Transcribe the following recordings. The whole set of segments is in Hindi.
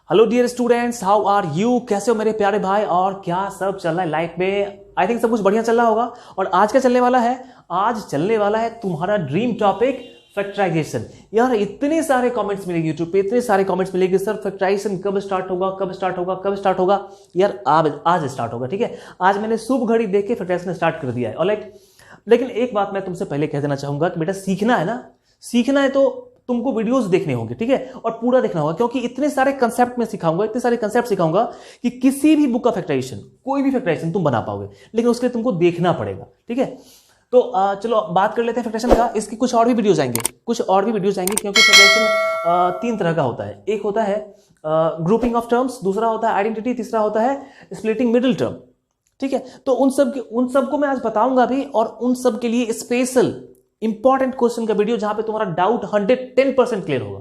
Hello dear students, how are you? कैसे हो मेरे प्यारे भाई? और क्या सब चल रहा है लाइफ में? आई थिंक सब कुछ बढ़िया चल रहा होगा। और आज क्या चलने वाला है? आज चलने वाला है तुम्हारा ड्रीम टॉपिक फैक्टराइजेशन। यार इतने सारे कमेंट्स मिलेंगे यूट्यूब पे, इतने सारे कमेंट्स मिलेंगे, सर फैक्टराइजेशन कब स्टार्ट होगा, कब स्टार्ट होगा, कब स्टार्ट होगा? यार आज स्टार्ट होगा, ठीक है। आज मैंने शुभ घड़ी देख के फैक्टराइजेशन स्टार्ट कर दिया है। और लेकिन एक बात मैं तुमसे पहले कह देना चाहूंगा कि बेटा सीखना है ना, सीखना है तो तुमको वीडियोस देखने होंगे, ठीक है, और पूरा देखना होगा, क्योंकि इतने सारे कंसेप्ट में सिखाऊंगा, इतने सारे कंसेप्ट सिखाऊंगा कि किसी भी बुक का फैक्टराइजेशन, कोई भी फैक्टराइजेशन तुम बना पाओगे, लेकिन उसके लिए तुमको देखना पड़ेगा, ठीक है। तो चलो बात कर लेते हैं फैक्टराइजेशन का। इसकी कुछ और भी वीडियोस आएंगे, क्योंकि फैक्टराइजेशन तीन तरह का होता है। एक होता है ग्रुपिंग ऑफ टर्म्स, दूसरा होता है आइडेंटिटी, तीसरा होता है स्प्लिटिंग मिडिल टर्म, ठीक है। तो उन सब को मैं आज बताऊंगा भी, और उन सब के लिए स्पेशल इंपॉर्टेंट क्वेश्चन का वीडियो जहां पे तुम्हारा डाउट 110% क्लियर होगा,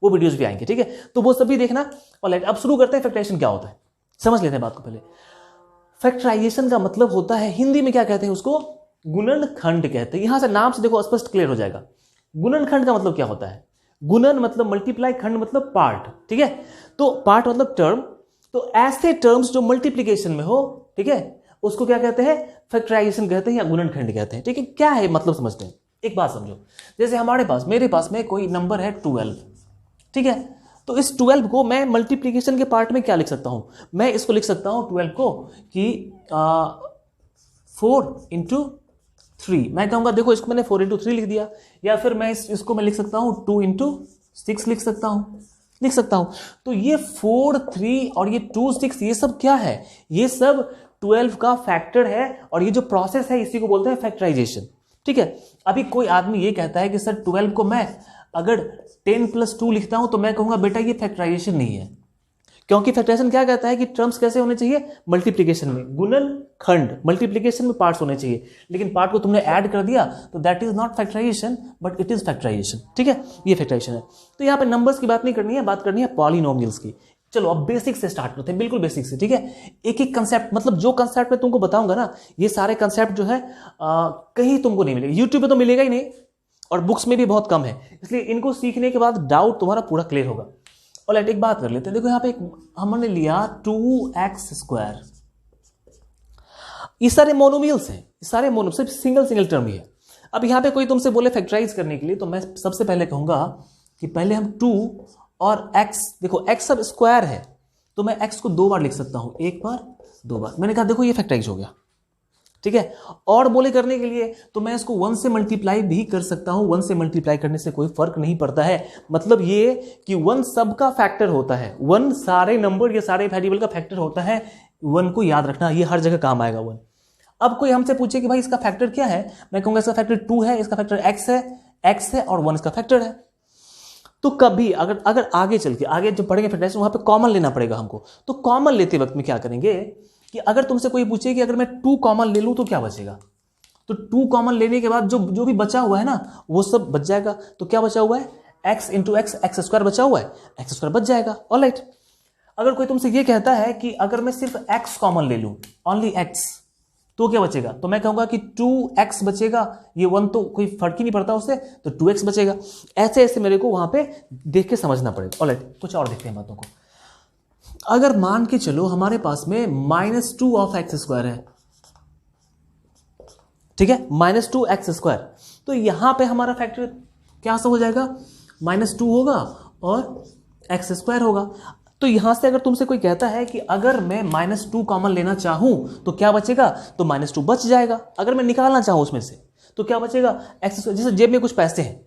वो वीडियोस भी आएंगे, ठीक है। तो वो सब भी देखना। और अब शुरू करते हैं फैक्टराइजेशन क्या होता है, समझ लेते हैं बात को पहले। फैक्टराइजेशन का मतलब होता है, हिंदी में क्या कहते हैं उसको? गुणनखंड कहते हैं। यहां से नाम से देखो स्पष्ट क्लियर हो जाएगा। गुणनखंड का मतलब क्या होता है? गुणन मतलब मल्टीप्लाई, खंड मतलब पार्ट, ठीक है। तो पार्ट मतलब टर्म। तो ऐसे टर्म्स जो मल्टीप्लीकेशन में हो, ठीक है, उसको क्या कहते हैं? फैक्टराइजेशन कहते हैं या गुणनखंड कहते हैं, ठीक है। क्या है मतलब समझते हैं। एक बात समझो, जैसे मेरे पास में कोई नंबर है 12, ठीक है। तो इस 12 को मैं मल्टीप्लीकेशन के पार्ट में क्या लिख सकता हूं? मैं इसको लिख सकता हूं 12 को कि 4 इंटू 3। मैं कहूंगा देखो इसको मैंने 4 इंटू 3 लिख दिया। या फिर मैं इसको मैं लिख सकता हूं 2 इंटू 6 लिख सकता हूं। तो ये 4, 3 और ये 2, 6 ये सब क्या है? ये सब 12 का फैक्टर है। और ये जो प्रोसेस है इसी को बोलते हैं फैक्टराइजेशन, ठीक है। अभी कोई आदमी ये कहता है कि सर 12 को मैं अगर 10 + 2 लिखता हूं तो मैं कहूंगा बेटा ये फैक्टराइजेशन नहीं है, क्योंकि फैक्टराइजेशन क्या कहता है कि टर्म्स कैसे होने चाहिए? मल्टीप्लीकेशन में गुणन खंड, मल्टीप्लीकेशन में पार्ट्स होने चाहिए, लेकिन पार्ट को तुमने ऐड कर दिया तो that is not factorization but it is factorization, ठीक है। ये फैक्टराइजेशन है। तो यहां पे नंबर्स की बात नहीं करनी है, बात करनी है पॉलिनोमियल्स की। चलो अब बेसिक से स्टार्ट करते हैं, बिल्कुल बेसिक से, ठीक है। एक एक कंसेप्ट, मतलब जो कंसेप्ट मैं तुमको बताऊंगा ना, ये सारे कंसेप्ट जो है कहीं तुमको नहीं मिलेगा, यूट्यूब पे तो मिलेगा ही नहीं, और बुक्स में भी बहुत कम है। इसलिए इनको सीखने के बाद डाउट तुम्हारा पूरा क्लियर होगा। और एक बात कर लेते हैं। देखो यहाँ पे हमने लिया 2x²। ये सारे मोनोमियल्स हैं, सारे सिर्फ सिंगल टर्म ही है। अब यहाँ पे कोई तुमसे बोले फैक्टराइज करने के लिए, तो मैं सबसे पहले कहूंगा कि पहले हम 2 और x, देखो x सब स्क्वायर है, तो मैं x को 2 बार लिख सकता हूं, एक बार 2 बार। मैंने कहा देखो ये फैक्टराइज हो गया, ठीक है। और बोले करने के लिए तो मैं इसको 1 से मल्टीप्लाई भी कर सकता हूं। 1 से मल्टीप्लाई करने से कोई फर्क नहीं पड़ता है। मतलब ये कि 1 सबका फैक्टर होता है, 1 सारे नंबर या सारे वेरिएबल का फैक्टर होता है। 1 को याद रखना, ये हर जगह काम आएगा 1। अब कोई हमसे पूछे कि भाई इसका फैक्टर क्या है, मैं कहूंगा इसका फैक्टर 2 है, इसका फैक्टर x है और 1 इसका फैक्टर है। तो कभी अगर आगे चल के आगे जो पढ़ेंगे फैक्टराइजेशन, वहां पे कॉमन लेना पड़ेगा हमको। तो कॉमन लेते वक्त में क्या करेंगे कि अगर तुमसे कोई पूछे कि अगर मैं 2 कॉमन ले लूं तो क्या बचेगा, तो 2 कॉमन लेने के बाद जो भी बचा हुआ है ना, वो सब बच जाएगा। तो क्या बचा हुआ है? x इंटू x, x² बचा हुआ है, x² बच जाएगा। ऑलराइट। अगर कोई तुमसे ये कहता है कि अगर मैं सिर्फ x कॉमन ले लूं, ओनली x, तो क्या बचेगा? तो मैं कहूंगा कि 2x बचेगा, ये 1 तो कोई फर्क ही नहीं पड़ता उससे, तो 2x बचेगा। ऐसे ऐसे मेरे को वहां पे देख के समझना पड़ेगा। ऑलराइट, कुछ और देखते हैं बातों को। अगर मान के चलो हमारे पास में -2 ऑफ x² है, ठीक है, -2x², तो यहां पे हमारा फैक्टर क्या सा हो जाएगा? -2 होगा और x² होगा। तो यहां से अगर तुमसे कोई कहता है कि अगर मैं -2 कॉमन लेना चाहूं तो क्या बचेगा, तो -2 बच जाएगा। अगर मैं निकालना चाहूं उसमें से तो क्या बचेगा? x²। जैसे जेब में कुछ पैसे हैं,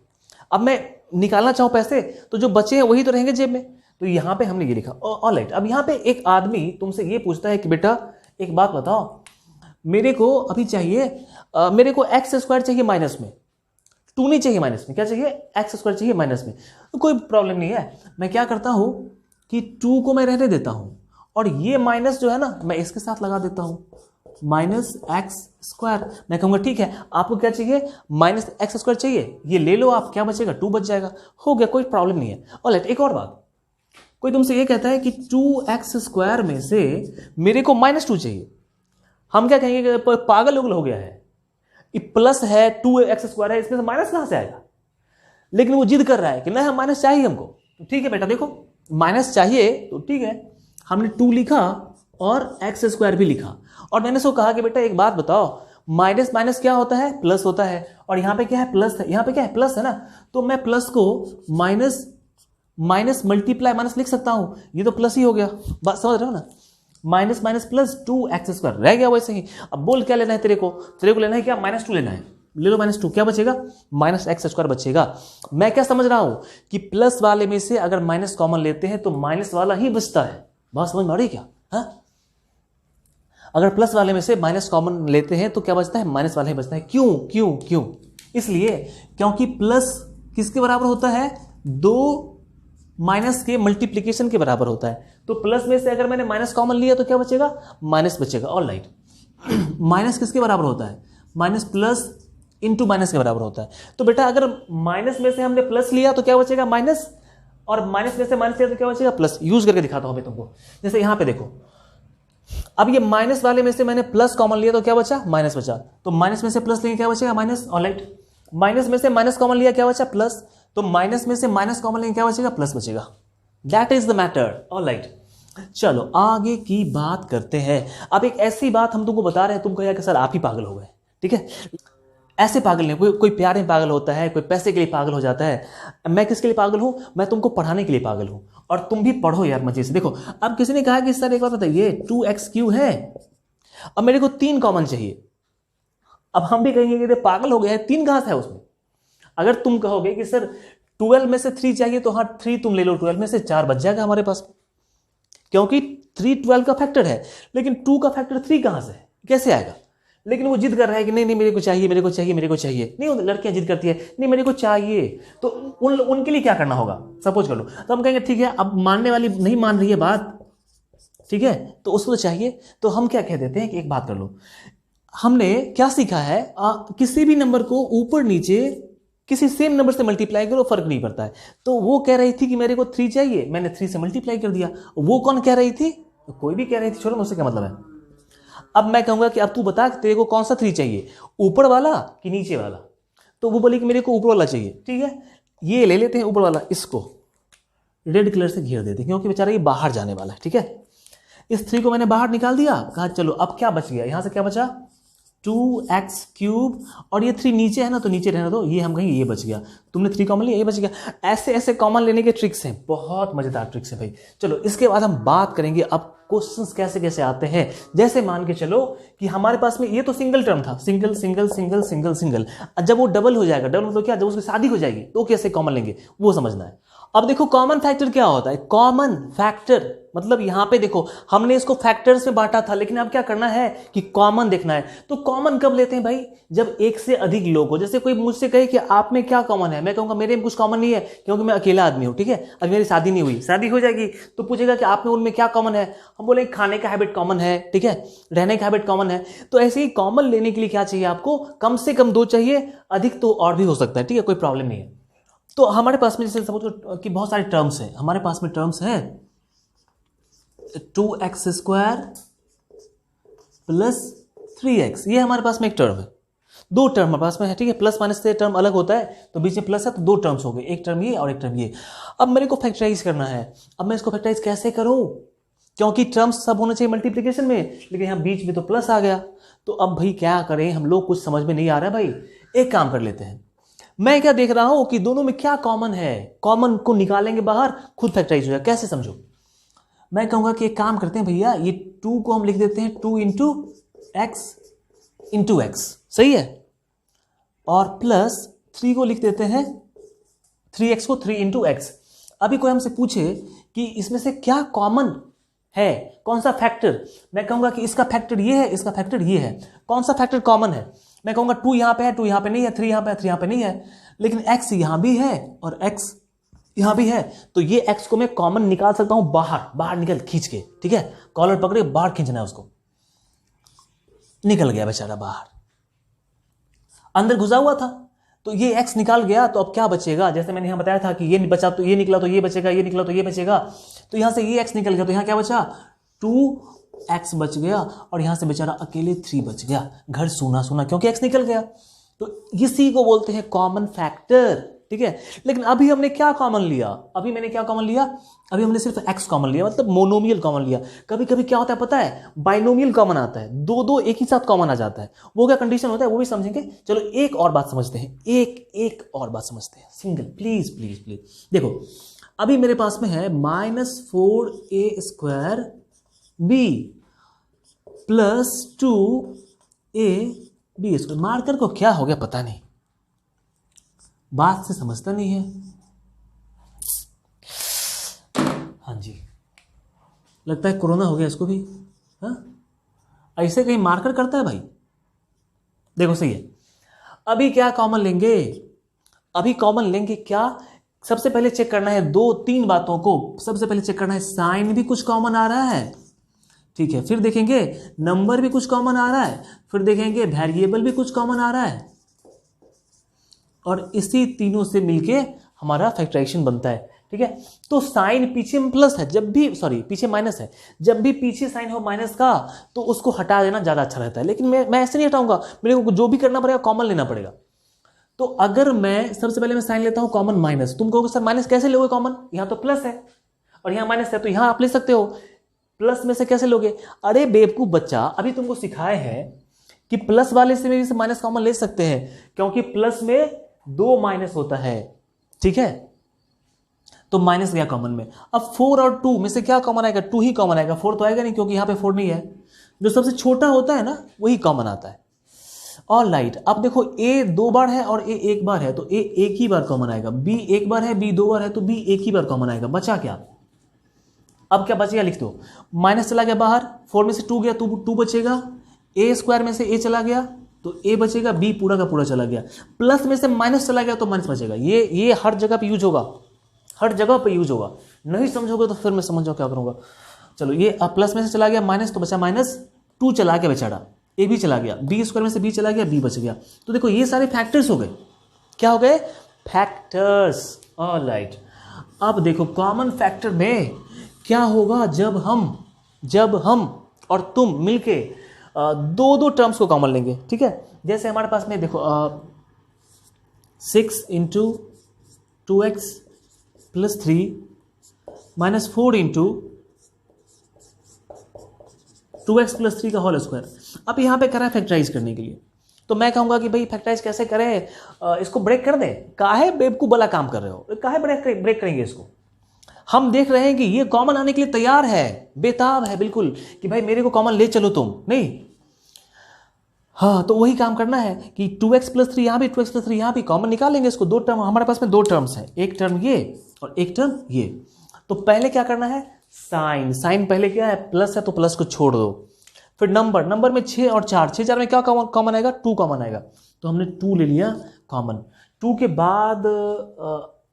अब मैं निकालना चाहूं पैसे, तो जो बचे हैं वही तो रहेंगे जेब में। तो यहां पे हमने ये लिखा। ऑलराइट। अब यहां पे एक आदमी तुमसे ये पूछता है कि बेटा एक बात बताओ, मेरे को अभी चाहिए मेरे को x² चाहिए माइनस में, 2 नहीं चाहिए माइनस में, क्या चाहिए? x² चाहिए माइनस में। तो कोई प्रॉब्लम नहीं है, मैं क्या करता हूं कि 2 को मैं रहने देता हूं, और ये माइनस जो है ना मैं इसके साथ लगा देता हूं, -x²। मैं कहूंगा ठीक है, आपको क्या चाहिए? -x² चाहिए, ये ले लो आप, क्या बचेगा? 2 बच जाएगा, हो गया, कोई प्रॉब्लम नहीं है। ऑलराइट। एक और बात, कोई तुमसे ये कहता है कि 2x² में से मेरे को -2 चाहिए, हम क्या कहेंगे? पागल हो गया है, ये प्लस है, 2x² है, इसमें से माइनस कहां से आएगा? लेकिन वो जिद कर रहा है कि नहीं हम माइनस चाहिए हमको। तो ठीक है बेटा, देखो माइनस चाहिए तो ठीक है, हमने 2 लिखा और एक्स स्क्वायर भी लिखा, और मैंने उसको कहा कि बेटा एक बात बताओ, माइनस माइनस क्या होता है, प्लस होता है, और यहाँ पे क्या है, प्लस है, यहाँ पे क्या है, प्लस है ना, तो मैं प्लस को माइनस माइनस मल्टीप्लाई माइनस लिख सकता हूँ, ये तो प्लस ही हो गया, बात समझ रहे हो ना, माइनस माइनस प्लस 2x² रह गया वैसे ही। अब बोल क्या लेना है तेरे को लेना है क्या, -2 लेना है, ले लो -2, क्या बचेगा, -x² बचेगा। मैं क्या समझ रहा हूं कि प्लस वाले में से अगर माइनस कॉमन लेते हैं तो माइनस वाला ही बचता है, बात समझ में आ रही क्या, हाँ? अगर प्लस वाले में से माइनस कॉमन लेते हैं तो क्या बचता है, माइनस वाला ही बचता है। क्यों क्यों क्यों, इसलिए क्योंकि प्लस किसके बराबर होता है, 2 माइनस के मल्टीप्लीकेशन के बराबर होता है, तो प्लस में से अगर मैंने माइनस कॉमन लिया तो क्या बचेगा, माइनस बचेगा। ऑलराइट, माइनस किसके बराबर होता है, माइनस प्लस इंटू माइनस के बराबर होता है। तो बेटा अगर माइनस में से हमने प्लस लिया तो क्या बचेगा, माइनस, और माइनस में से माइनस लिया तो क्या बचेगा, प्लस। यूज करके दिखाता हूं मैं तुमको, जैसे यहां पे देखो, अब ये माइनस वाले में से मैंने प्लस कॉमन लिया तो क्या बचा, माइनस बचा, तो माइनस में से प्लस लेंगे क्या बचेगा, माइनस। ऑलराइट, माइनस में से माइनस कॉमन लिया क्या बचा, प्लस, तो माइनस में से माइनस कॉमन लेंगे क्या बचेगा, प्लस बचेगा। That is the matter. Alright, चलो आगे की बात करते हैं। अब एक ऐसी बात हम तुमको बता रहे हैं, तुम कहेगा कि सर आप ही पागल हो गए, ठीक है, ऐसे पागल नहीं, कोई प्यार में पागल होता है, कोई पैसे के लिए पागल हो जाता है। मैं किसके लिए पागल हूं, मैं तुमको पढ़ाने के लिए पागल हूं, और तुम भी पढ़ो यार मजे से। देखो अब किसी ने कहा कि सर एक बात बताइए, 2x³ है, अब मेरे को 3 कॉमन चाहिए। अब हम भी कहेंगे कि पागल हो गया है, 3 कहां से है उसमें। अगर तुम कहोगे कि सर 12 में से 3 चाहिए, तो हाँ 3 तुम ले लो, 12 में से 4 बच जाएगा हमारे पास, क्योंकि 3 12 का फैक्टर है, लेकिन 2 का फैक्टर 3 कहां से है, कैसे आएगा। लेकिन वो जिद कर रहा है कि नहीं नहीं मेरे को चाहिए, मेरे को चाहिए, मेरे को चाहिए। नहीं, लड़कियां जिद करती है, नहीं मेरे को चाहिए, तो उनके लिए क्या करना होगा, सपोज कर लो, तो हम कहेंगे ठीक है, अब मानने वाली नहीं मान रही है बात, ठीक है, तो उसको तो चाहिए, तो हम क्या कह देते हैं कि एक बात कर लो, हमने क्या सीखा है, किसी भी नंबर को ऊपर नीचे किसी सेम नंबर से मल्टीप्लाई करो, फर्क नहीं पड़ता है। तो वो कह रही थी कि मेरे को 3 चाहिए, मैंने 3 से मल्टीप्लाई कर दिया। वो कौन कह रही थी, कोई भी कह रही थी, छोड़ो मुझसे क्या मतलब है। अब मैं कहूंगा कि अब तू बता कि तेरे को कौन सा 3 चाहिए, ऊपर वाला कि नीचे वाला। तो वो बोली कि मेरे को ऊपर वाला चाहिए, ठीक है, ये ले लेते हैं ऊपर वाला, इसको रेड कलर से घेर देते हैं, क्योंकि बेचारा ये बाहर जाने वाला है, ठीक है। इस 3 को मैंने बाहर निकाल दिया, कहा चलो अब क्या बच गया, यहां से क्या बचा, 2x³, और ये 3 नीचे है ना, तो नीचे रहना दो, ये हम कहेंगे ये बच गया, तुमने 3 कॉमन लिया, ये बच गया। ऐसे ऐसे कॉमन लेने के ट्रिक्स हैं, बहुत मजेदार ट्रिक्स है भाई। चलो इसके बाद हम बात करेंगे अब क्वेश्चंस कैसे कैसे आते हैं। जैसे मान के चलो कि हमारे पास में ये तो सिंगल टर्म था, single single single single single, जब वो डबल हो जाएगा, डबल मतलब क्या, जब उसकी शादी हो जाएगी तो कैसे कॉमन लेंगे, वो समझना है। अब देखो कॉमन फैक्टर क्या होता है, कॉमन फैक्टर मतलब यहां पे देखो हमने इसको फैक्टर्स में बांटा था, लेकिन अब क्या करना है कि कॉमन देखना है। तो कॉमन कब लेते हैं भाई, जब एक से अधिक लोग हो। जैसे कोई मुझसे कहे कि आप में क्या कॉमन है, मैं कहूंगा मेरे में कुछ कॉमन नहीं है, क्योंकि मैं अकेला आदमी हूं, ठीक है, अभी मेरी शादी नहीं हुई, शादी हो जाएगी तो पूछेगा कि आप में उनमें क्या कॉमन है, हम बोले खाने का हैबिट कॉमन है, ठीक है, रहने का हैबिट कॉमन है। तो ऐसे ही कॉमन लेने के लिए क्या चाहिए आपको, कम से कम 2 चाहिए, अधिक तो और भी हो सकता है, ठीक है, कोई प्रॉब्लम नहीं है। तो हमारे पास में जैसे समझो कि बहुत सारे टर्म्स हैं, हमारे पास में टर्म्स हैं 2x² प्लस 3x, ये हमारे पास में एक टर्म है, 2 टर्म हमारे पास में है, ठीक है, प्लस माइनस से टर्म अलग होता है, तो बीच में प्लस है तो 2 टर्म्स हो गए, एक टर्म ये और एक टर्म ये। अब मेरे को फैक्टराइज करना है, अब मैं इसको फैक्टराइज कैसे करूं, क्योंकि टर्म्स सब होना चाहिए मल्टीप्लिकेशन में, लेकिन यहां बीच में तो प्लस आ गया। तो अब भाई क्या करें, हम लोग कुछ समझ में नहीं आ रहा है भाई। एक काम कर लेते हैं, मैं क्या देख रहा हूं कि दोनों में क्या कॉमन है, कॉमन को निकालेंगे बाहर, खुद फैक्टराइज हो जाएगा। कैसे समझो, मैं कहूंगा कि एक काम करते हैं भैया, ये 2 को हम लिख देते हैं 2 इंटू एक्स, सही है, और प्लस 3 को लिख देते हैं 3x को 3 इंटू एक्स। अभी कोई हमसे पूछे कि इसमें से क्या कॉमन है, कौन सा फैक्टर, मैं कहूंगा कि इसका फैक्टर ये है, इसका फैक्टर ये है, कौन सा फैक्टर कॉमन है। मैं कहूंगा 2 यहां पे है, 2 यहां पे नहीं है, 3 यहां पे है, 3 यहां पे नहीं है, लेकिन x यहां भी है और x यहां भी है, तो ये x को मैं कॉमन निकाल सकता हूं बाहर, बाहर निकल खींच के, ठीक है, कॉलर पकड़े बाहर खींचना है उसको, निकल गया बेचारा बाहर, अंदर घुसा हुआ था, तो ये x निकाल गया। तो अब क्या बचेगा, जैसे मैंने यहां बताया था कि ये बचा तो ये निकला तो ये बचेगा, ये निकला तो ये बचेगा, तो यहां से ये x निकल गया, तो यहां क्या बचा, 2x बच गया, और यहां से बेचारा अकेले 3 बच गया, घर सूना सूना, क्योंकि x निकल गया। तो इसी को बोलते हैं कॉमन फैक्टर, ठीक है। लेकिन अभी हमने क्या कॉमन लिया, अभी मैंने क्या कॉमन लिया, अभी हमने सिर्फ x कॉमन लिया, मतलब मोनोमियल कॉमन लिया। कभी कभी क्या होता है पता है, बाइनोमियल कॉमन आता है, दो दो एक ही साथ कॉमन आ जाता है, वो क्या कंडीशन होता है वो भी समझेंगे। चलो एक और बात समझते हैं, एक और बात समझते हैं, सिंगल, प्लीज प्लीज प्लीज। देखो अभी मेरे पास में है -4a² b + 2ab²। मार्कर को क्या हो गया पता नहीं, बात से समझता नहीं है। हाँ जी, लगता है कोरोना हो गया इसको भी। हाँ, ऐसे कहीं मार्कर करता है भाई। देखो सही है, अभी क्या कॉमन लेंगे, अभी कॉमन लेंगे क्या, सबसे पहले चेक करना है 2-3 बातों को। सबसे पहले चेक करना है साइन भी कुछ कॉमन आ रहा है, ठीक है। फिर देखेंगे नंबर भी कुछ कॉमन आ रहा है, फिर देखेंगे वेरिएबल भी कुछ कॉमन आ रहा है, और इसी तीनों से मिलके हमारा फैक्टराइजेशन बनता है, ठीक है। तो साइन पीछे प्लस है, जब भी पीछे माइनस है, जब भी पीछे साइन हो माइनस का तो उसको हटा देना ज्यादा अच्छा रहता है। लेकिन मैं ऐसे नहीं हटाऊंगा, मेरे को जो भी करना पड़ेगा कॉमन लेना पड़ेगा। तो अगर मैं सबसे पहले मैं साइन लेता हूं कॉमन माइनस, तुम कहोगे सर माइनस कैसे लोगे कॉमन, यहां तो प्लस है और यहां माइनस है, तो यहां आप ले सकते हो, प्लस में से कैसे लोगे। अरे बेवकूफ बच्चा, अभी तुमको सिखाए हैं कि प्लस वाले से भी माइनस कॉमन ले सकते हैं, क्योंकि प्लस में 2 माइनस होता है, ठीक है। तो माइनस गया कॉमन में। अब 4 और 2 में से क्या कॉमन आएगा, 2 ही कॉमन आएगा, 4 तो आएगा नहीं क्योंकि यहां पे 4 नहीं है। जो सबसे छोटा होता है ना वही कॉमन आता है। ऑल राइट, अब देखो a 2 बार है और a 1 बार है, तो a एक ही बार कॉमन आएगा। b 1 बार है, b 2 बार है, तो b एक ही बार कॉमन आएगा। बचा क्या, अब क्या बचेगा लिख दो, माइनस चला गया बाहर, 4 में से 2 गया, 2 बचेगा, a² में से a चला गया तो a बचेगा, b पूरा का पूरा चला गया, प्लस में से माइनस चला गया तो माइनस बचेगा। ये हर जगह पे यूज होगा, हर जगग पे यूज होगा। नहीं समझोगे तो फिर मैं समझो क्या करूंगा। चलो ये अब प्लस में से चला गया माइनस, तो बचा -2 चला गया बेचारा, ए भी चला गया, b² में से b चला गया, b बच गया। तो देखो ये सारे फैक्टर्स हो गए, क्या हो गए, फैक्टर्स। ऑल राइट, अब देखो कॉमन फैक्टर में क्या होगा, जब हम और तुम मिलके दो टर्म्स को कॉमन लेंगे, ठीक है। जैसे हमारे पास में देखो 6 × 2x + 3 -4 × 2x + 3 का होल स्क्वायर। अब यहाँ पे करा है फैक्टराइज करने के लिए, तो मैं कहूँगा कि भाई फैक्टराइज कैसे करें, इसको ब्रेक कर दें। काहे बेवकूफ वाला काम कर रहे हो, काहे ब्रेक करेंगे इसको। हम देख रहे हैं कि ये कॉमन आने के लिए तैयार है, बेताब है बिल्कुल कि भाई मेरे को कॉमन ले चलो तुम, नहीं। हाँ, तो वही काम करना है कि 2x + 3 यहाँ भी, 2x + 3 यहाँ भी कॉमन निकालेंगे इसको। 2 टर्म हमारे पास में, 2 टर्म्स हैं, एक टर्म ये और एक टर्म ये। तो पहले क्या करना है, साइन पहले क्या है, प्लस है तो प्लस को छोड़ दो। फिर नंबर में 6 और 4, 6 4 में क्या कॉमन आएगा, 2 कॉमन आएगा, तो हमने 2 ले लिया कॉमन। 2 के बाद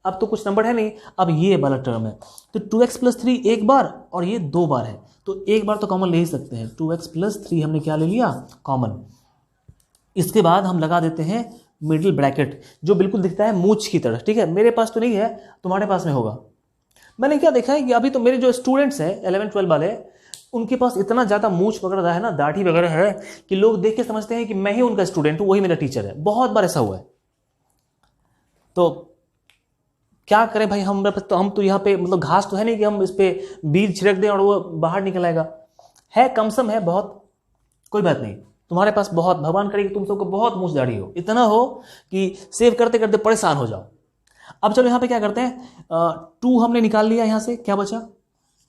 अब तो कुछ नंबर है नहीं, अब ये वाला टर्म है, तो 2x + 3 एक बार और ये 2 बार है, तो एक बार तो कॉमन ले ही सकते हैं। 2x + 3 हमने क्या ले लिया, कॉमन। इसके बाद हम लगा देते हैं मिडिल ब्रैकेट, जो बिल्कुल दिखता है मूंछ की तरह, ठीक है। मेरे पास तो नहीं है, तुम्हारे पास में होगा। मैंने क्या देखा है कि अभी तो मेरे जो स्टूडेंट्स हैं 11-12 वाले, उनके पास इतना ज़्यादा मूंछ वगैरह है ना, दाढ़ी वगैरह है, कि लोग देख के समझते हैं कि मैं ही उनका स्टूडेंट हूँ, वही मेरा टीचर है। बहुत बार ऐसा हुआ है। तो क्या करें भाई, हम तो यहाँ पे मतलब घास तो है नहीं कि हम इस पे बीज छिड़क दें और वो बाहर निकल आएगा। है कम सम है बहुत, कोई बात नहीं। तुम्हारे पास बहुत, भगवान करे कि तुम सबको बहुत मूंछ दाढ़ी हो, इतना हो कि सेव करते करते परेशान हो जाओ। अब चलो यहाँ पे क्या करते हैं, 2 हमने निकाल लिया, यहाँ से क्या बचा,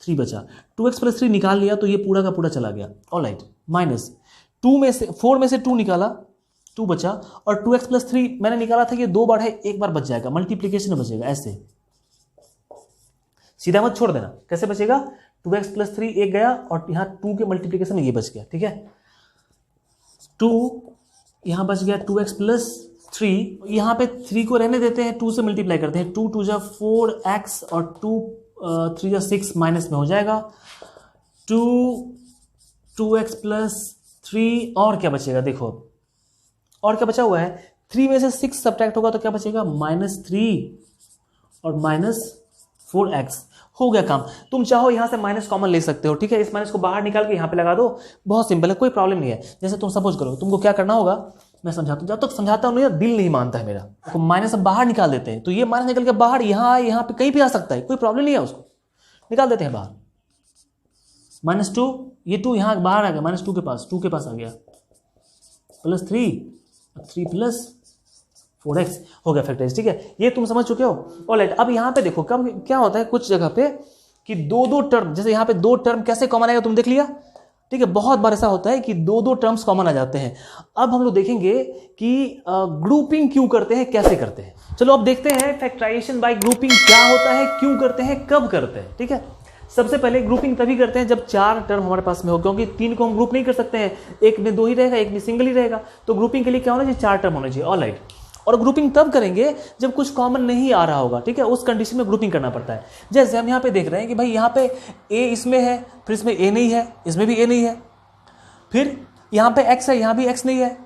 3 बचा। 2x + 3 निकाल लिया तो ये पूरा का पूरा चला गया। ऑलराइट, माइनस 2 में से 4 में से 2 निकाला, 2 बचा, और 2x + 3 मैंने निकाला था कि 2 बार है, एक बार बच जाएगा, मल्टीप्लीकेशन में बचेगा। ऐसे सीधा मत छोड़ देना, कैसे बचेगा, 2x + 3 एक गया और यहाँ 2 के मल्टीप्लीकेशन में ये बच गया, ठीक है। 2 यहाँ बच गया, 2x + 3, यहाँ पे 3 को रहने देते हैं, 2 से मल्टीप्लाई करते हैं, 2 × 2 = 4x और 3 × 6 माइनस में हो जाएगा, 2x + 3, और क्या बचेगा, देखो और क्या बचा हुआ है, 3 में से 6 सब्ट्रैक्ट होगा तो क्या बचेगा, -3 और -4x। हो गया काम। तुम चाहो यहां से माइनस कॉमन ले सकते हो, ठीक है। इस माइनस को बाहर निकाल के यहां पे लगा दो, बहुत सिंपल है, कोई प्रॉब्लम नहीं है। जैसे तुम सपोज करो, तुमको क्या करना होगा, मैं समझाता हूँ, जब तक समझाता हूँ मेरा दिल नहीं मानता है मेरा। तो माइनस अब बाहर निकाल देते हैं, तो ये माइनस निकल के बाहर यहाँ पे कहीं भी आ सकता है, कोई प्रॉब्लम नहीं है, उसको निकाल देते हैं बाहर। -2, ये 2 यहाँ बाहर आ गया, -2 के पास, 2 के पास आ गया, +3, 3 + 4x हो गया फैक्टराइज। ठीक है, ये तुम समझ चुके हो। ऑलराइट, अब यहाँ पे देखो कब क्या होता है कुछ जगह पे कि 2 टर्म, जैसे यहाँ पे 2 टर्म कैसे कॉमन आएगा तुम देख लिया। ठीक है, बहुत बार ऐसा होता है कि 2 टर्म्स कॉमन आ जाते हैं। अब हम लोग देखेंगे कि ग्रुपिंग क्यों करते हैं, कैसे करते हैं। चलो अब देखते हैं फैक्टराइजेशन बाय ग्रुपिंग क्या होता है, क्यों करते हैं, कब करते हैं। ठीक है, सबसे पहले ग्रुपिंग तभी करते हैं जब 4 टर्म हमारे पास में हो, क्योंकि 3 को हम ग्रुप नहीं कर सकते हैं, एक में 2 ही रहेगा, एक में सिंगल ही रहेगा। तो ग्रुपिंग के लिए क्या होना चाहिए, 4 टर्म होना चाहिए। ऑलराइट, और ग्रुपिंग तब करेंगे जब कुछ कॉमन नहीं आ रहा होगा। ठीक है, उस कंडीशन में ग्रुपिंग करना पड़ता है। जैसे हम यहाँ पे देख रहे हैं कि भाई यहाँ पे ए इसमें है, फिर इसमें ए नहीं है, इसमें भी ए नहीं है, फिर यहाँ पे x है, यहाँ भी x नहीं है,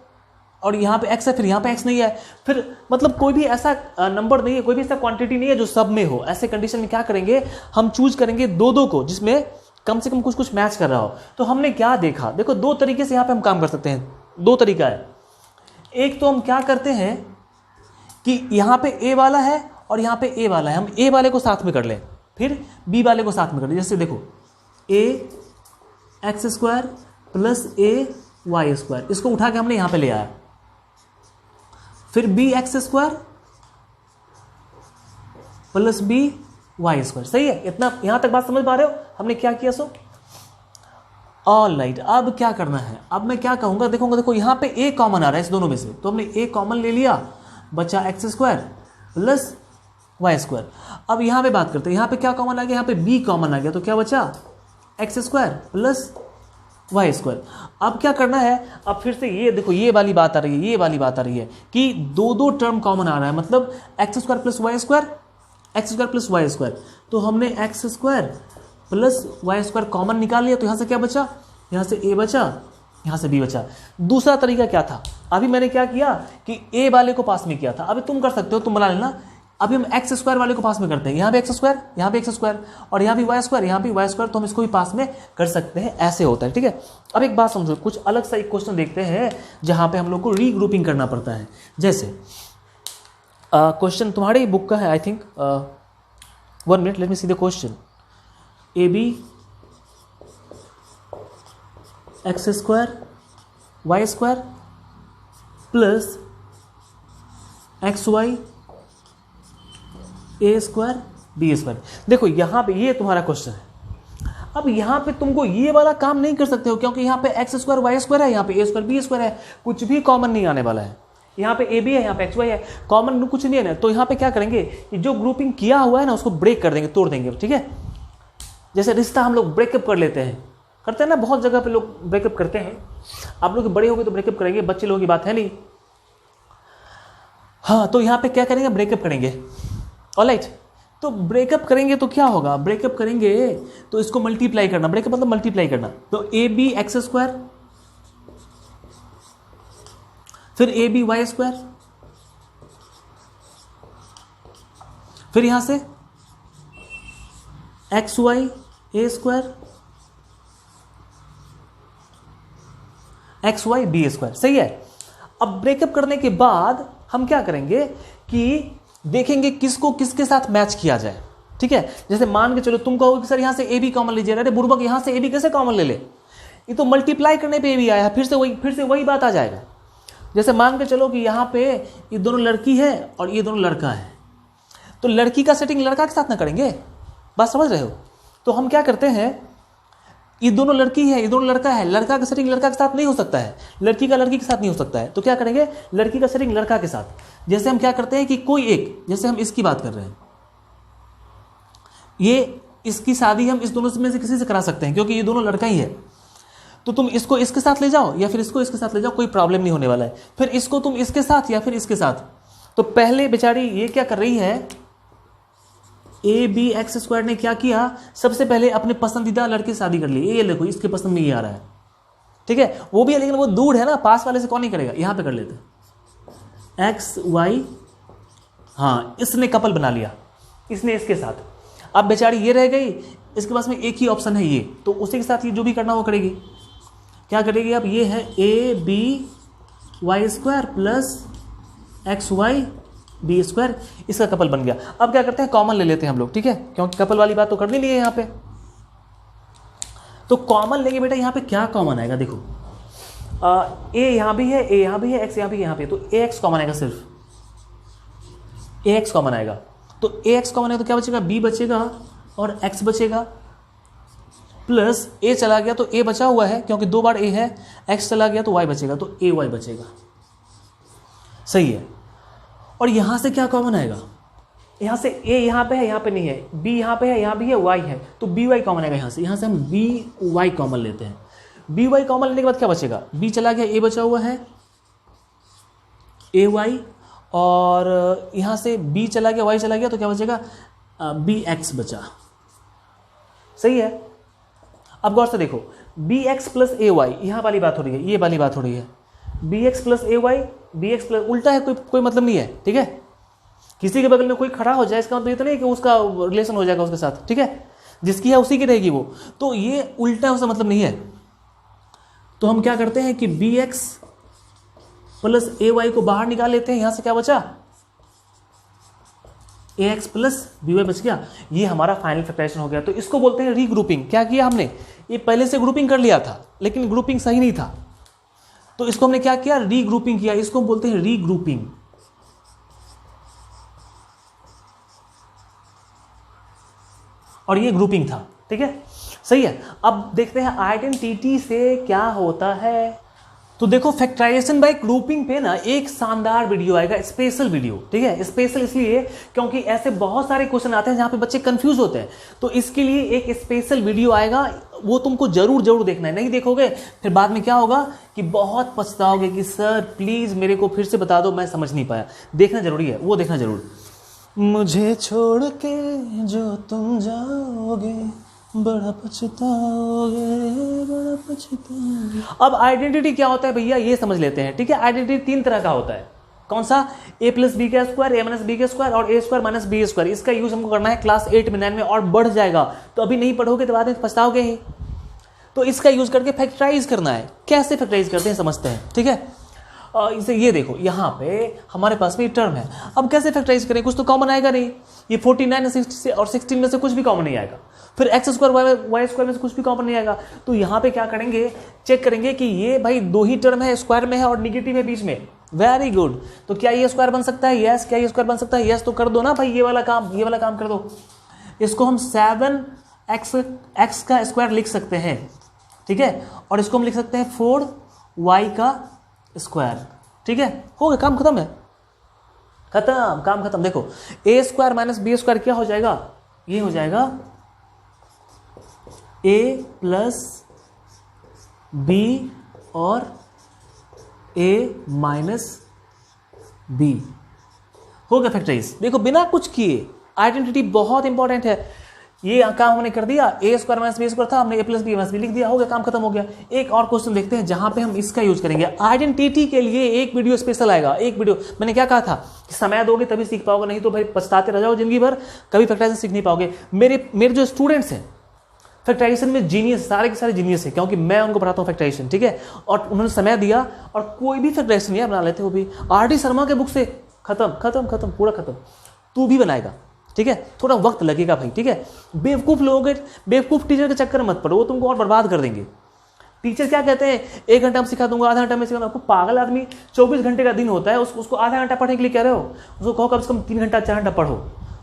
और यहाँ पे x है, फिर यहाँ पे x नहीं है, फिर मतलब कोई भी ऐसा नंबर नहीं है, कोई भी ऐसा क्वांटिटी नहीं है जो सब में हो। ऐसे कंडीशन में क्या करेंगे, हम चूज करेंगे 2 को जिसमें कम से कम कुछ मैच कर रहा हो। तो हमने क्या देखा, देखो 2 तरीके से यहाँ पे हम काम कर सकते हैं। 2 तरीका है। एक तो हम क्या करते हैं कि यहाँ पे a वाला है और यहाँ पे a वाला है, हम a वाले को साथ में कर लें, फिर b वाले को साथ में कर लें। जैसे देखो ax² + ay², इसको उठा के हमने यहाँ पे ले आया, फिर bx² + by²। सही है, इतना यहाँ तक बात समझ पा रहे हो हमने क्या किया। सो ऑलराइट, अब क्या करना है, अब मैं क्या कहूँगा, देखो यहाँ पे a कॉमन आ रहा है इस दोनों में से, तो हमने a कॉमन ले लिया, बचा x² + y²। अब यहाँ पे बात करते हैं, यहाँ पे क्या कॉमन आ गया, यहाँ पे b कॉमन आ गया, तो क्या बचा x² + y²। अब क्या करना है, अब फिर से ये देखो ये वाली बात आ रही है, ये वाली बात आ रही है कि 2 टर्म कॉमन आ रहा है, मतलब x² + y², x² + y²। तो हमने x² + y² कॉमन निकाल लिया, तो यहाँ से क्या बचा, यहाँ से a बचा, यहाँ से b बचा। दूसरा तरीका क्या था, अभी मैंने क्या किया कि a वाले को पास में किया था, अभी तुम कर सकते हो, तुम बना लेना। अभी हम x² वाले को पास में करते हैं, यहाँ पे x², यहाँ पे x², और यहाँ भी y², यहाँ भी y², तो हम इसको भी पास में कर सकते हैं। ऐसे होता है। ठीक है, अब एक बात समझो, कुछ अलग सा एक क्वेश्चन देखते हैं जहाँ पे हम लोग को रीग्रुपिंग करना पड़ता है। जैसे क्वेश्चन तुम्हारी बुक का है, I think 1 minute, let me see the question. ab x² y² + xy a² b²। देखो यहाँ पे ये तुम्हारा क्वेश्चन है। अब यहाँ पे तुमको ये वाला काम नहीं कर सकते हो, क्योंकि यहाँ पे x² y² है, यहाँ पे a² b² है, कुछ भी कॉमन नहीं आने वाला है। यहाँ पे a b है, यहाँ पे xy है, कॉमन कुछ नहीं है। तो यहाँ पे क्या करेंगे कि जो ग्रुपिंग किया हुआ है ना उसको ब्रेक कर देंगे, तोड़ देंगे। ठीक है, जैसे रिश्ता हम लोग ब्रेकअप कर लेते हैं, करते हैं ना, बहुत जगह पे लोग ब्रेकअप करते हैं। आप लोग बड़े हो गए तो ब्रेकअप करेंगे, बच्चे लोगों की बात है नहीं। हाँ, तो यहाँ पे क्या करेंगे, ब्रेकअप करेंगे। ऑलराइट, तो ब्रेकअप करेंगे तो क्या होगा, ब्रेकअप करेंगे तो इसको मल्टीप्लाई करना, ब्रेकअप मतलब मल्टीप्लाई करना। तो ab x², फिर ab y², फिर यहां से xy a², xy b²। सही है। अब ब्रेकअप करने के बाद हम क्या करेंगे कि देखेंगे किसको किसके साथ मैच किया जाए। ठीक है, जैसे मान के चलो तुम कहोगे कि सर यहाँ से ए बी कॉमन लीजिए, अरे बुर्बक यहाँ से ए बी कैसे कॉमन ले ले, ये तो मल्टीप्लाई करने पे ए बी आया है, फिर से वही बात आ जाएगा। जैसे मान के चलो कि यहाँ पे ये दोनों लड़की है और ये दोनों लड़का है, तो लड़की का सेटिंग लड़का के साथ ना करेंगे, बात समझ रहे हो। तो हम क्या करते हैं, ये दोनों लड़की है, ये दोनों लड़का है, लड़का का सेटिंग लड़का के साथ नहीं हो सकता है, लड़की का लड़की के साथ नहीं हो सकता है, तो क्या करेंगे, लड़की का सेटिंग लड़का के साथ। जैसे हम क्या करते हैं कि कोई एक, जैसे हम इसकी बात कर रहे हैं, ये इसकी शादी हम इस दोनों में से किसी से करा सकते हैं क्योंकि ये दोनों लड़का ही है, तो तुम इसको इसके साथ ले जाओ या फिर इसको इसके साथ ले जाओ, कोई प्रॉब्लम नहीं होने वाला है। फिर इसको तुम इसके साथ या फिर इसके साथ। तो पहले बेचारी ये क्या कर रही है, abx² ने क्या किया, सबसे पहले अपने पसंदीदा लड़के से शादी कर ली। ये देखो इसके पसंद में ये आ रहा है, ठीक है, वो भी है लेकिन वो दूर है ना, पास वाले से कौन नहीं करेगा, यहां पे कर लेते एक्स वाई। हाँ, इसने कपल बना लिया, इसने इसके साथ। अब बेचारी ये रह गई, इसके पास में एक ही ऑप्शन है ये, तो उसी के साथ ये जो भी करना वो करेगी। क्या करेगी, अब ये है a b y square plus x y b square, इसका कपल बन गया। अब क्या करते हैं, कॉमन ले लेते हैं हम लोग, ठीक है, क्योंकि कपल वाली बात तो करनी नहीं है यहाँ पे। तो कॉमन लेंगे बेटा, यहाँ पे क्या कॉमन आएगा, देखो ए यहाँ भी है, ए यहाँ भी है, एक्स यहाँ भी है, यहाँ पे, तो ए एक्स कॉमन आएगा, सिर्फ ए एक्स कॉमन आएगा। तो ए एक्स कॉमन आएगा तो क्या बचेगा, बी बचेगा और एक्स बचेगा, प्लस ए चला गया तो ए बचा हुआ है क्योंकि 2 बार ए है, एक्स चला गया तो वाई बचेगा, तो ए वाई बचेगा। सही है। और यहां से क्या कॉमन आएगा, यहां से ए यहाँ पे है, यहाँ पे नहीं है, बी यहाँ पे है, यहाँ भी है, वाई है, तो बी वाई कॉमन आएगा। यहां से हम बी वाई कॉमन लेते हैं। बी वाई कॉमन लेने के बाद क्या बचेगा, बी चला गया, ए बचा हुआ है, ए वाई, और यहां से बी चला गया, वाई चला गया, तो क्या बचेगा, बी एक्स बचा। सही है। अब गौर से देखो, बी एक्स प्लस ए वाई, यहाँ वाली बात हो रही है, ये वाली बात हो रही है, बी एक्स प्लस ए वाई, बी एक्स प्लस, उल्टा है, कोई मतलब नहीं है, ठीक है। किसी के बगल में कोई खड़ा हो जाए इसका मतलब ये तो नहीं कि उसका रिलेशन हो जाएगा उसके साथ, ठीक है, जिसकी है उसी की रहेगी वो, तो ये उल्टा है, उसका मतलब नहीं है। तो हम क्या करते हैं कि बी एक्स प्लस ए वाई को बाहर निकाल लेते हैं, यहां से क्या बचा, ए एक्स प्लस बी वाई बच गया। ये हमारा फाइनल फैक्टराइजेशन हो गया। तो इसको बोलते हैं रीग्रुपिंग। क्या किया हमने, ये पहले से ग्रुपिंग कर लिया था लेकिन ग्रुपिंग सही नहीं था, तो इसको हमने क्या किया, रीग्रुपिंग किया। इसको बोलते हैं रीग्रुपिंग। और ये ग्रुपिंग था, ठीक है, सही है। अब देखते हैं आइडेंटिटी से क्या होता है। तो देखो फैक्टराइजेशन बाय ग्रुपिंग पे ना एक शानदार वीडियो आएगा, स्पेशल वीडियो, ठीक है। स्पेशल इसलिए क्योंकि ऐसे बहुत सारे क्वेश्चन आते हैं जहां पे बच्चे कंफ्यूज होते हैं, तो इसके लिए एक स्पेशल वीडियो आएगा, वो तुमको जरूर देखना है। नहीं देखोगे फिर बाद में क्या होगा कि बहुत पछताओगे कि सर प्लीज मेरे को फिर से बता दो, मैं समझ नहीं पाया। देखना जरूरी है, वो देखना जरूर। मुझे छोड़ के जो तुम जाओगे बड़ा पछताओगे, बड़ा पछताओगे। अब आइडेंटिटी क्या होता है भैया, ये समझ लेते हैं, ठीक है। आइडेंटिटी 3 तरह का होता है। कौन सा, ए प्लस बी का स्क्वायर, ए माइनस बी का स्क्वायर और ए स्क्वायर माइनस बी स्क्वायर। इसका यूज हमको करना है क्लास 8 में 9 में, और बढ़ जाएगा, तो अभी नहीं पढ़ोगे तो बाद में पछताओगे ही। तो इसका यूज करके फैक्टराइज करना है। कैसे फैक्टराइज करते हैं समझते हैं, ठीक है। इसे ये देखो, यहाँ पे हमारे पास में टर्म है। अब कैसे फैक्टराइज करें, कुछ तो कॉमन आएगा नहीं। ये 49 और 16 में से कुछ भी कॉमन नहीं आएगा। फिर एक्स स्क्वायर वाई स्क्वायर में से कुछ भी कॉमन नहीं आएगा। तो यहाँ पे क्या करेंगे, चेक करेंगे कि ये भाई 2 ही टर्म है, स्क्वायर में है और निगेटिव है बीच में। Very good. तो क्या ये स्क्वायर बन सकता है, यस। क्या ये स्क्वायर बन सकता है, यस। तो कर दो ना भाई, ये वाला काम कर दो। इसको हम 7x का स्क्वायर लिख सकते हैं, ठीक है। और इसको हम लिख सकते हैं 4y का स्क्वायर, ठीक है। हो गया, काम खत्म है, काम खत्म। देखो ए स्क्वायर माइनस बी स्क्वायर क्या हो जाएगा, ये हो जाएगा ए प्लस बी और ए माइनस बी। हो गया फैक्टराइज। देखो बिना कुछ किए, आइडेंटिटी बहुत इंपॉर्टेंट है। ये काम हमने कर दिया, ए स्क्वायर माइनस बी स्क्वायर था, हमने ए प्लस बी माइनस बी लिख दिया, हो गया, काम खत्म हो गया। एक और क्वेश्चन देखते हैं जहां पे हम इसका यूज करेंगे। आइडेंटिटी के लिए एक वीडियो स्पेशल आएगा, एक वीडियो। मैंने क्या कहा था कि समय दोगे तभी सीख पाओगे, नहीं तो भाई पछताते रह जाओ जिंदगी भर, कभी फैक्टराइजेशन सीख नहीं पाओगे। मेरे जो स्टूडेंट्स हैं फैक्टराइजेशन में जीनियस, सारे के सारे जीनियस है, क्योंकि मैं उनको पढ़ाता हूँ फैक्टराइजेशन, ठीक है। और उन्होंने समय दिया और कोई भी फैक्टराइजेशन नहीं बना लेते, वो भी आर.डी. शर्मा के बुक से खत्म पूरा खत्म। तू भी बनाएगा, ठीक है, थोड़ा वक्त लगेगा भाई, ठीक है। बेवकूफ़ लोग, बेवकूफ़ टीचर के चक्कर में मत पड़ो, वो तुमको और बर्बाद कर देंगे। टीचर क्या कहते हैं, 1 घंटा में सिखा दूंगा, आधा घंटा में सिखा दूंगा। आपको पागल आदमी, 24 घंटे का दिन होता है, उसको आधा घंटा पढ़ने के लिए कह रहे हो। उसको कहो कम से कम 3 घंटा 4 घंटा पढ़ो,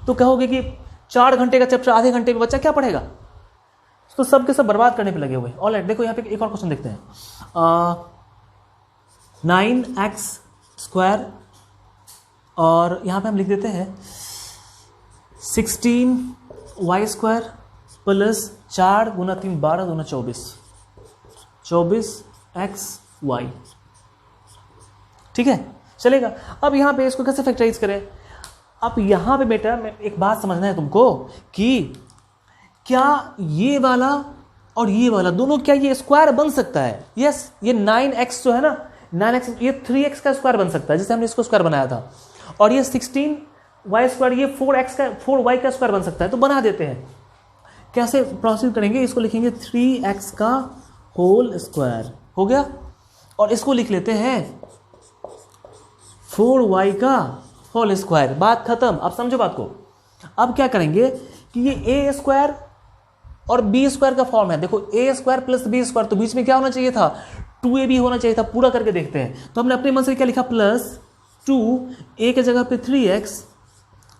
तो कहोगे कि 4 घंटे का चैप्टर आधे घंटे में बच्चा क्या पढ़ेगा। तो सब के सब बर्बाद करने पे लगे हुए। ऑलराइट, देखो यहाँ पे एक और क्वेश्चन देखते हैं। 9x स्क्वायर और यहाँ पे हम लिख देते हैं 16y स्क्वायर प्लस 4 गुना 3 12 गुना 24x y, ठीक है, चलेगा। अब यहाँ पे इसको कैसे फैक्टराइज करें। अब यहाँ पे बेटा मैं एक बात समझना है तुमको कि क्या ये वाला और ये वाला दोनों, क्या ये स्क्वायर बन सकता है। यस, ये 9x जो है ना, 9x ये 3x का स्क्वायर बन सकता है, जैसे हमने इसको स्क्वायर बनाया था। और ये 16y स्क्वायर ये 4y का स्क्वायर बन सकता है, तो बना देते हैं। कैसे प्रोसीड करेंगे, इसको लिखेंगे 3x का होल स्क्वायर, हो गया। और इसको लिख लेते हैं 4y का होल स्क्वायर। बात खत्म। अब समझो बात को। अब क्या करेंगे कि ये ए स्क्वायर और बी स्क्वायर का फॉर्म है। देखो ए स्क्वायर प्लस बी स्क्वायर, तो बीच में क्या होना चाहिए था, 2ab होना चाहिए था। पूरा करके देखते हैं। तो हमने अपने मन से क्या लिखा, प्लस 2, ए की जगह पे 3x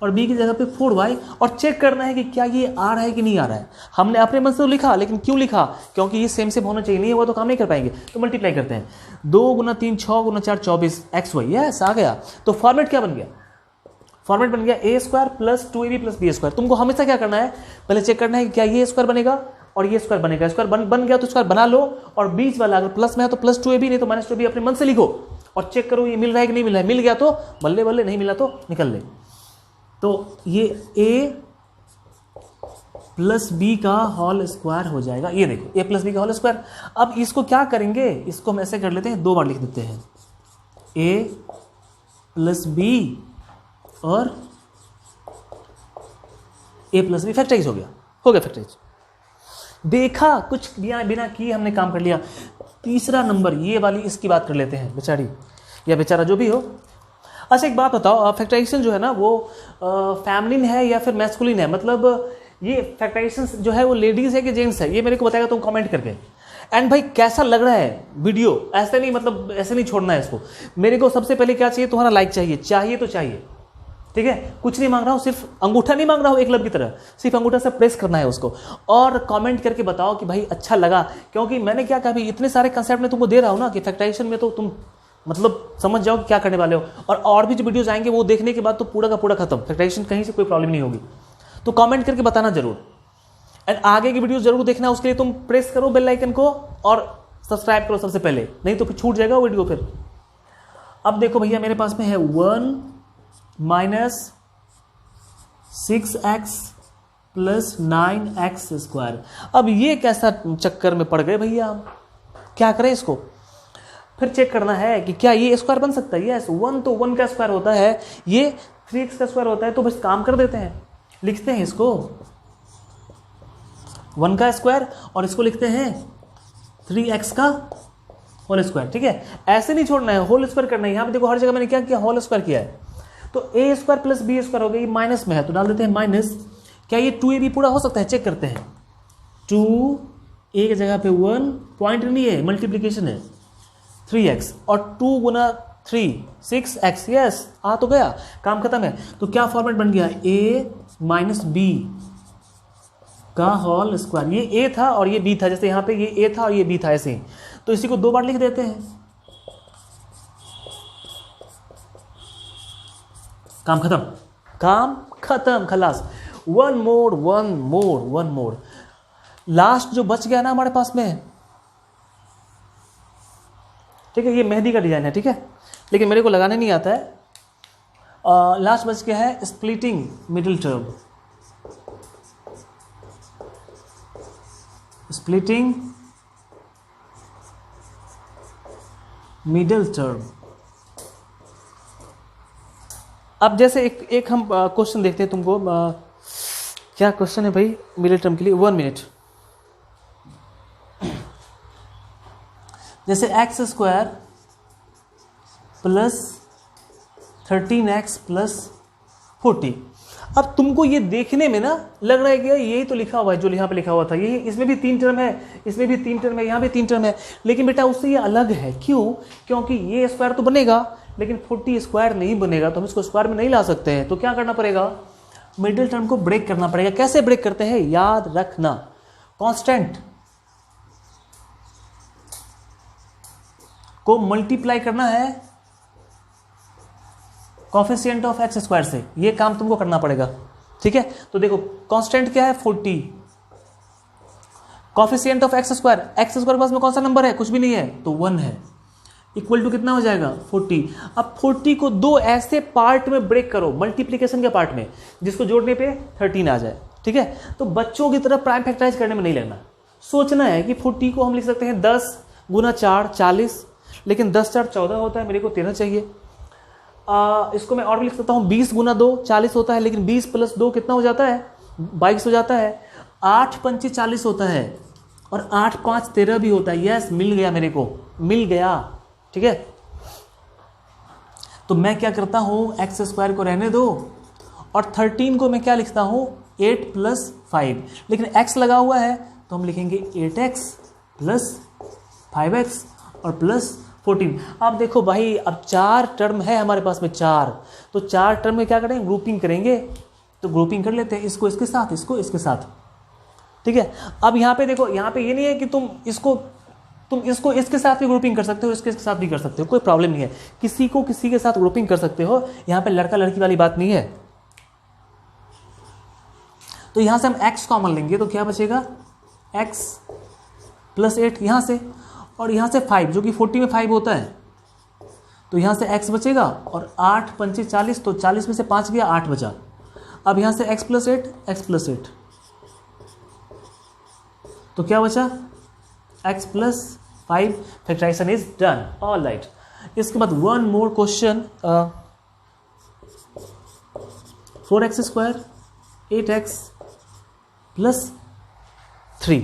और बी की जगह पे 4y, और चेक करना है कि क्या ये आ रहा है कि नहीं आ रहा है। हमने अपने मन से तो लिखा, लेकिन क्यों लिखा, क्योंकि ये सेम सेम होना चाहिए, नहीं हुआ तो काम नहीं कर पाएंगे। तो मल्टीप्लाई करते हैं, 2 गुना 3 6 गुना 4 24 xy, यस आ गया। तो फॉर्मेट क्या बन गया, फॉर्मेट बन गया A square plus 2ab plus B square. तुमको हमेशा क्या करना है, पहले चेक करना है कि क्या ये स्क्वायर बनेगा और ये स्क्वायर बनेगा। स्क्वायर बन गया तो स्क्वायर बना लो, और बीच वाला अगर प्लस में है तो प्लस 2ab, नहीं तो माइनस 2ab अपने मन से लिखो और चेक करो ये मिल रहा है कि नहीं मिल रहा है। मिल गया तो बल्ले बल्ले, नहीं मिला तो निकल ले। तो ये a प्लस बी का होल स्क्वायर हो जाएगा। ये देखो a प्लस बी का होल स्क्वायर। अब इसको क्या करेंगे, इसको हम ऐसे कर लेते हैं, 2 बार लिख देते हैं, a प्लस बी और a प्लस बी फैक्टराइज हो गया फैक्टराइज। देखा, कुछ बिना किए हमने काम कर लिया। तीसरा नंबर ये वाली, इसकी बात कर लेते हैं, बेचारी या बेचारा जो भी हो। अच्छा एक बात बताओ, फैक्टराइजेशन जो है ना वो फैमिलिन है या फिर मैस्कुलिन है, मतलब ये फैक्टराइजेशन जो है वो लेडीज है कि जेंट्स है, ये मेरे को बताएगा तुम कमेंट करके। एंड भाई कैसा लग रहा है वीडियो, ऐसे नहीं, मतलब ऐसे नहीं छोड़ना है इसको। मेरे को सबसे पहले क्या चाहिए, तुम्हारा लाइक चाहिए तो चाहिए, ठीक है। कुछ नहीं मांग रहा हूँ, सिर्फ अंगूठा नहीं मांग रहा हूँ एकलव्य की तरह, सिर्फ अंगूठा से प्रेस करना है उसको। और कमेंट करके बताओ कि भाई अच्छा लगा, क्योंकि मैंने क्या कहा, इतने सारे कंसेप्ट में तुमको दे रहा हूँ ना कि फैक्टराइजेशन में तो तुम मतलब समझ जाओ कि क्या करने वाले हो। और भी जो वीडियोस आएंगे वो देखने के बाद तो पूरा का पूरा खत्म, फैक्टराइजेशन कहीं से कोई प्रॉब्लम नहीं होगी। तो कमेंट करके बताना जरूर, एंड आगे की वीडियो जरूर देखना। उसके लिए तुम प्रेस करो बेल आइकन को और सब्सक्राइब करो सबसे पहले, नहीं तो फिर छूट जाएगा वो वीडियो फिर। अब देखो भैया, मेरे पास में है 1 minus 6x plus 9x square. अब ये कैसा चक्कर में पड़ गए भैया, हम क्या करें इसको। फिर चेक करना है कि क्या ये स्क्वायर बन सकता है। यस, 1 तो 1 का स्क्वायर होता है, ये 3x का स्क्वायर होता है। तो बस काम कर देते हैं, लिखते हैं इसको 1 का स्क्वायर और इसको लिखते हैं 3x का होल स्क्वायर, ठीक है। ऐसे नहीं छोड़ना है, होल स्क्वायर करना है। यहाँ पे देखो हर जगह मैंने क्या किया, होल स्क्वायर किया है। तो a square plus B square हो गया, ये माइनस में है तो डाल देते हैं माइनस। क्या ये 2ab पूरा हो सकता है, चेक करते हैं। 2a की जगह पे 1, पॉइंट नहीं है, मल्टीप्लीकेशन है, 3x और 2 गुना 3 6x, यस आ तो गया, काम खत्म है। तो क्या फॉर्मेट बन गया, a माइनस बी का होल स्क्वायर। ये a था और ये b था, जैसे यहाँ पे ये a था और ये b था, ऐसे ही। तो इसी को 2 बार लिख देते हैं, काम खत्म खलास। वन मोर लास्ट जो बच गया ना हमारे पास में, ठीक है। ये मेहंदी का डिजाइन है, ठीक है, लेकिन मेरे को लगाने नहीं आता है। लास्ट बच गया है splitting middle term, splitting middle term. अब जैसे एक हम क्वेश्चन देखते हैं तुमको, क्या क्वेश्चन है भाई मिडिल टर्म के लिए, 1 मिनट। जैसे x square plus 13x plus 40। अब तुमको ये देखने में ना लग रहा है कि यही तो लिखा हुआ है जो यहाँ पे लिखा हुआ था, यही, इसमें भी 3 टर्म है, इसमें भी 3 टर्म है, यहाँ भी 3 टर्म है। लेकिन बेटा उससे ये अलग है, क्यों, क्योंकि ये स्क्वायर तो बनेगा लेकिन 40 स्क्वायर नहीं बनेगा, तो हम इसको स्क्वायर में नहीं ला सकते हैं। तो क्या करना पड़ेगा, मिडिल टर्म को ब्रेक करना पड़ेगा। कैसे ब्रेक करते हैं, याद रखना, कांस्टेंट को मल्टीप्लाई करना है कोफिशिएंट ऑफ एक्स स्क्वायर से, ये काम तुमको करना पड़ेगा, ठीक है। तो देखो कांस्टेंट क्या है, 40, कोफिशिएंट ऑफ एक्स स्क्वायर के पास में कौन सा नंबर है, कुछ भी नहीं है, तो 1 है, इक्वल टू कितना हो जाएगा 40। अब 40 को 2 ऐसे पार्ट में ब्रेक करो, मल्टीप्लिकेशन के पार्ट में, जिसको जोड़ने पे 13 आ जाए, ठीक है। तो बच्चों की तरह प्राइम फैक्टराइज करने में नहीं लगना, सोचना है कि 40 को हम लिख सकते हैं 10 गुना 4 40, लेकिन 10 4 14 होता है, मेरे को 13 चाहिए। इसको मैं और भी लिख सकता हूँ, 20 गुना 2 40 होता है, लेकिन 20 प्लस 2 कितना हो जाता है, 22 हो जाता है। 8 पंचे 40 होता है और 8 5 13 भी होता है। यस, मिल गया, मेरे को मिल गया, ठीक है। तो मैं क्या करता हूँ, एक्स स्क्वायर को रहने दो और 13 को मैं क्या लिखता हूँ, 8 + 5, लेकिन x लगा हुआ है तो हम लिखेंगे 8x + 5x और +14। अब देखो भाई, अब 4 टर्म है हमारे पास में, 4, तो 4 टर्म में क्या करेंगे, ग्रुपिंग करेंगे। तो ग्रुपिंग कर लेते हैं, इसको इसके साथ, इसको इसके साथ, ठीक है। अब यहाँ पे देखो, यहाँ पे ये नहीं है कि तुम इसको इसके साथ भी ग्रुपिंग कर सकते हो, इसके साथ भी कर सकते हो, कोई प्रॉब्लम नहीं है, किसी को किसी के साथ ग्रुपिंग कर सकते हो। यहाँ पे लड़का लड़की वाली बात नहीं है। तो यहाँ से हम x कॉमन लेंगे तो क्या बचेगा, x + 8 यहाँ से, और यहाँ से 5, जो कि 40 में 5 होता है, तो यहाँ से x बचेगा, और 8 × 5 = 40, तो 40 में से 5 गया, 8 बचा। अब यहाँ से x + 8, x + 8, तो क्या बचा, x + 5, factorization is done. All right, इसके बाद one more question, 4x², 8x + 3।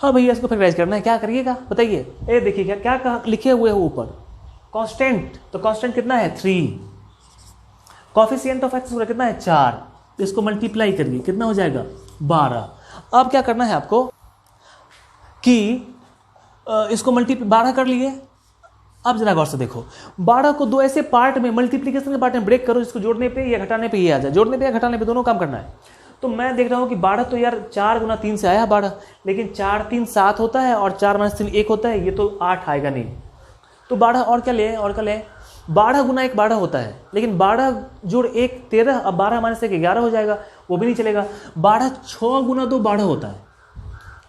हाँ भैया, इसको फैक्टराइज करना है, क्या करिएगा बताइए। ये देखिए क्या क्या लिखे हुए हैं ऊपर, कांस्टेंट, तो कांस्टेंट कितना है, 3। कोफिशिएंट ऑफ x कितना है, 4। इसको मल्टीप्लाई करिए, कितना हो जाएगा, 12। अब क्या करना है आपको कि इसको 12 कर लिए। अब जरा गौर से देखो, 12 को 2 ऐसे पार्ट में, मल्टीप्लिकेशन के पार्ट में ब्रेक करो, इसको जोड़ने पे या घटाने पे ये आ जाए, जोड़ने पे या घटाने पे दोनों काम करना है। तो मैं देख रहा हूँ कि 12 तो यार 4 × 3 से आया 12, लेकिन 4 × 3 = 7 होता है, और 4 - 3 1 होता है, ये तो 8 आएगा नहीं। तो 12 और क्या ले, 12 × 1 12 होता है, लेकिन 12 + 1 13, अब 12 - 1 11 हो जाएगा, वो भी नहीं चलेगा। 12 6 × 2 12 होता है,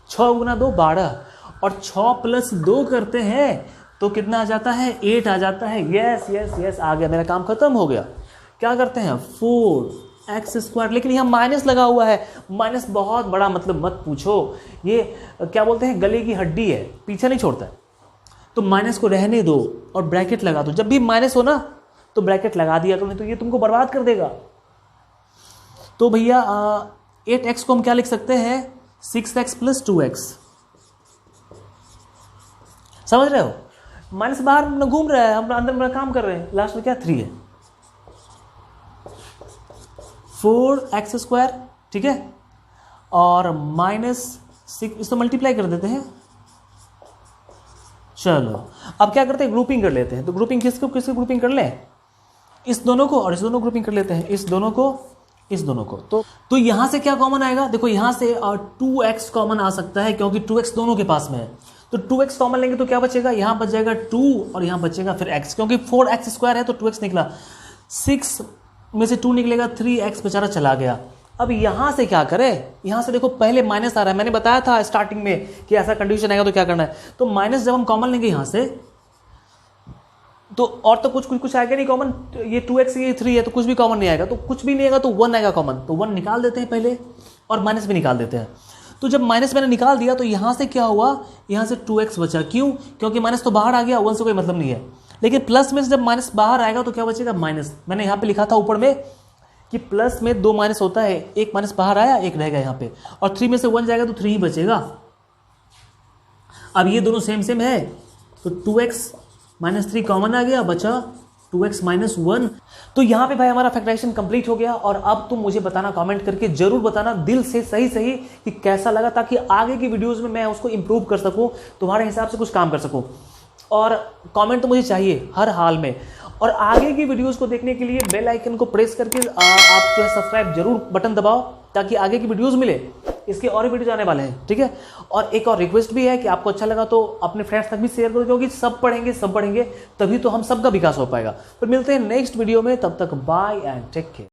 6 × 2 12, और 6 + 2 करते हैं तो कितना आ जाता है, 8 आ जाता है। यस यस यस, आ गया, मेरा काम खत्म हो गया। क्या करते हैं, 4x², लेकिन यहाँ माइनस लगा हुआ है, माइनस बहुत बड़ा मतलब मत पूछो, ये क्या बोलते हैं, गले की हड्डी है, पीछे नहीं छोड़ता है। तो माइनस को रहने दो और ब्रैकेट लगा दो, जब भी माइनस हो ना तो ब्रैकेट लगा दिया करो, नहीं तो ये तुमको बर्बाद कर देगा। तो भैया 8x को हम क्या लिख सकते हैं, 6x + 2x। समझ रहे हो, माइनस बाहर न घूम रहा है, हम अंदर में काम कर रहे हैं, लास्ट में क्या 3 है। 4x², ठीक है, और -6, इसको मल्टीप्लाई कर देते हैं। चलो अब क्या करते हैं, ग्रुपिंग कर लेते हैं। तो ग्रुपिंग किसको ग्रुपिंग कर लें, इस दोनों को और इस दोनों ग्रुपिंग कर लेते हैं, इस दोनों को, इस दोनों को। तो यहां से क्या कॉमन आएगा, देखो यहां से 2x कॉमन आ सकता है, क्योंकि 2x दोनों के पास में है। तो 2x कॉमन लेंगे तो क्या बचेगा, यहां बच जाएगा 2, और यहां बचेगा फिर x, क्योंकि 4x² है तो 2x निकला, 6 में से 2 निकलेगा, 3x बेचारा चला गया। अब यहां से क्या करें, यहां से देखो पहले माइनस आ रहा है, मैंने बताया था स्टार्टिंग में कि ऐसा कंडीशन आएगा तो क्या करना है। तो माइनस जब हम कॉमन लेंगे यहां से, तो और तो कुछ आएगा नहीं कॉमन, ये 2x ये 3 है तो कुछ भी कॉमन नहीं आएगा, तो कुछ भी नहीं आएगा तो 1 आएगा कॉमन, तो 1 निकाल देते हैं पहले, और माइनस भी निकाल देते हैं। तो जब माइनस मैंने निकाल दिया तो यहां से क्या हुआ, यहां से 2x बचा, क्यों, क्योंकि माइनस तो बाहर आ गया, 1 से कोई मतलब नहीं है। लेकिन प्लस में से जब माइनस बाहर आएगा तो क्या बचेगा, माइनस। मैंने यहाँ पे लिखा था ऊपर में कि प्लस में 2 माइनस होता है, एक माइनस बाहर आया, एक रहेगा यहाँ पे, और 3 में से 1 जाएगा तो 3 ही बचेगा। अब ये दोनों सेम है, तो 2x - 3 कॉमन आ गया, बचा 2x - 1। तो यहाँ पे भाई हमारा फैक्टराइजेशन कंप्लीट हो गया। और अब तुम मुझे बताना, कमेंट करके जरूर बताना दिल से सही कि कैसा लगा, ताकि आगे की वीडियोस में मैं उसको इंप्रूव कर सकूं, तुम्हारे हिसाब से कुछ काम कर सकूं। और कमेंट तो मुझे चाहिए हर हाल में। और आगे की वीडियोस को देखने के लिए बेल आइकन को प्रेस करके आप जो है सब्सक्राइब जरूर बटन दबाओ, ताकि आगे की वीडियोस मिले। इसके और भी वीडियोस आने वाले हैं, ठीक है। और एक और रिक्वेस्ट भी है कि आपको अच्छा लगा तो अपने फ्रेंड्स तक भी शेयर करो, क्योंकि सब पढ़ेंगे तभी तो हम सबका विकास हो पाएगा। तो मिलते हैं नेक्स्ट वीडियो में, तब तक बाय एंड टेक केयर।